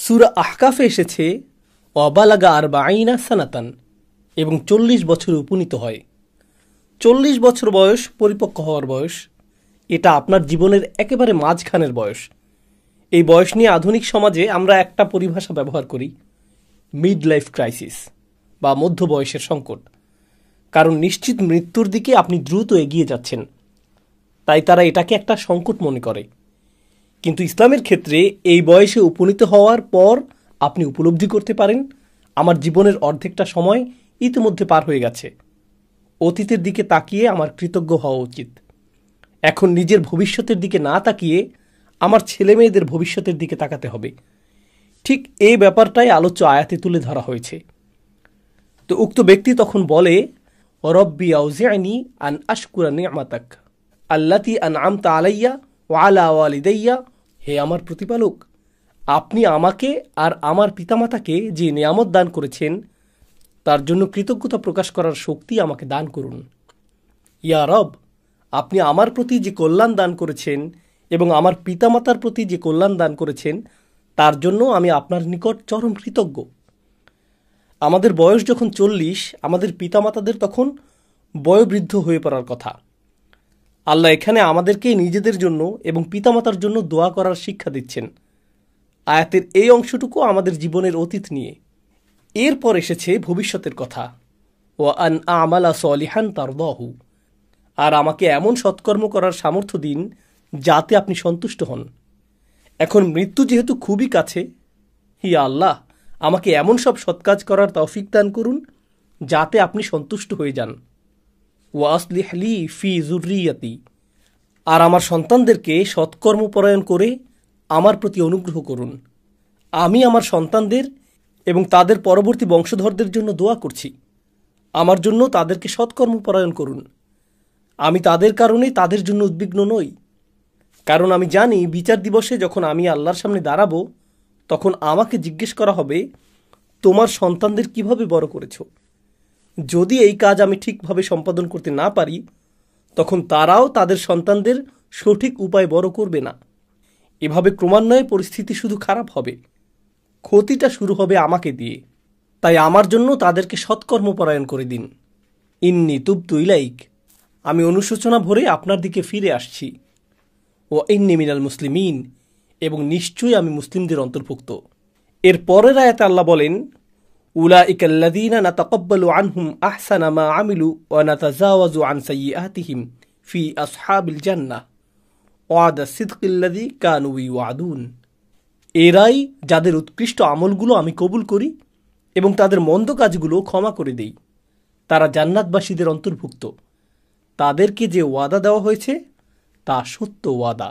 সূরা আহকাফে এসেছে ওয়াবালাগা আরবাঈনা সানাতান, এবং 40 বছরে উপনীত হয়। 40 বছর বয়স পরিপক্ক হওয়ার বয়স, এটা আপনার জীবনের একেবারে মাঝখানের বয়স। এই বয়স নিয়ে আধুনিক সমাজে আমরা একটা পরিভাষা ব্যবহার করি, মিড লাইফ ক্রাইসিস বা মধ্য বয়সের সংকট। কারণ নিশ্চিত মৃত্যুর দিকে আপনি দ্রুত এগিয়ে যাচ্ছেন, তাই তারা এটাকে একটা সংকট মনে করে। কিন্তু ইসলামের ক্ষেত্রে এই বয়সে উপনীত হওয়ার পর আপনি উপলব্ধি করতে পারেন, আমার জীবনের অর্ধেকটা সময় ইতিমধ্যে পার হয়ে গেছে। অতীতের দিকে তাকিয়ে আমার কৃতজ্ঞ হওয়া উচিত। এখন নিজের ভবিষ্যতের দিকে না তাকিয়ে আমার ছেলেমেয়েদের ভবিষ্যতের দিকে তাকাতে হবে। ঠিক এই ব্যাপারটাই আলোচ্য আয়াতে তুলে ধরা হয়েছে। তো উক্ত ব্যক্তি তখন বলে, রব্বি আউজিআনি আন আশকুরা নি'মাতাক আল্লাতী আনআমতা আলাইয়া ওয়া আলা ওয়ালিদাইয়া। হে আমার প্রতিপালক, আপনি আমাকে আর আমার পিতামাতাকে যে নিয়ামত দান করেছেন তার জন্য কৃতজ্ঞতা প্রকাশ করার শক্তি আমাকে দান করুন। ইয়া রব, আপনি আমার প্রতি যে কল্যাণ দান করেছেন এবং আমার পিতামাতার প্রতি যে কল্যাণ দান করেছেন তার জন্য আমি আপনার নিকট চরম কৃতজ্ঞ। আমাদের বয়স যখন 40, আমাদের পিতামাতাদের তখন বয়োবৃদ্ধ হয়ে পড়ার কথা। আল্লাহ এখানে আমাদেরকে নিজেদের জন্য এবং পিতামাতার জন্য দোয়া করার শিক্ষা দিচ্ছেন। আয়াতের এই অংশটুকু আমাদের জীবনের অতীত নিয়ে। এরপর এসেছে ভবিষ্যতের কথা, ওয়া আন আমালা সলিহান তারদাহু, আর আমাকে এমন সৎকর্ম করার সামর্থ্য দিন যাতে আপনি সন্তুষ্ট হন। এখন মৃত্যু যেহেতু খুবই কাছে, ইয়া আল্লাহ, আমাকে এমন সব সৎকাজ করার তৌফিক দান করুন যাতে আপনি সন্তুষ্ট হয়ে যান। ওয়া আসলিহ লি ফি যুররিয়াতি, আর আমার সন্তানদেরকে সৎকর্মপরায়ণ করে আমার প্রতি অনুগ্রহ করুন। আমি আমার সন্তানদের এবং তাদের পরবর্তী বংশধরদের জন্য দোয়া করছি, আমার জন্য তাদেরকে সৎকর্মপরায়ণ করুন। আমি তাদের কারণে তাদের জন্য উদ্বিগ্ন নই, কারণ আমি জানি বিচার দিবসে যখন আমি আল্লাহর সামনে দাঁড়াবো তখন আমাকে জিজ্ঞেস করা হবে, তোমার সন্তানদের কিভাবে বড় করেছ। যদি এই কাজ আমি ঠিকভাবে সম্পাদন করতে না পারি তখন তারাও তাদের সন্তানদের সঠিক উপায় বড় করবে না। এভাবে ক্রমান্বয়ে পরিস্থিতি শুধু খারাপ হবে, ক্ষতিটা শুরু হবে আমাকে দিয়ে। তাই আমার জন্য তাদেরকে সৎকর্মপরায়ণ করে দিন। ইন্নী তুবতু ইলাইক, আমি অনুশোচনা ভরে আপনার দিকে ফিরে আসছি। ও ইন্নী মিনাল মুসলিমিন, এবং নিশ্চয়ই আমি মুসলিমদের অন্তর্ভুক্ত। এর পরের আয়াতে আল্লাহ বলেন, উলাইকাল্লাযীনা নাতাকাব্বালু আনহুম আহসানা মা আমিলু ওয়া নাতাজাওয়াজু আন সাইয়্যাতিহিম ফি আসহাবিল জান্নাহ ওয়াদা সিদকিল্লাযী কানু ইউআদুন। এরাই যাদের উৎকৃষ্ট আমলগুলো আমি কবুল করি এবং তাদের মন্দ কাজগুলো ক্ষমা করে দেই, তারা জান্নাতবাসীদের অন্তর্ভুক্ত। তাদেরকে যে ওয়াদা দেওয়া হয়েছে তা সত্য ওয়াদা।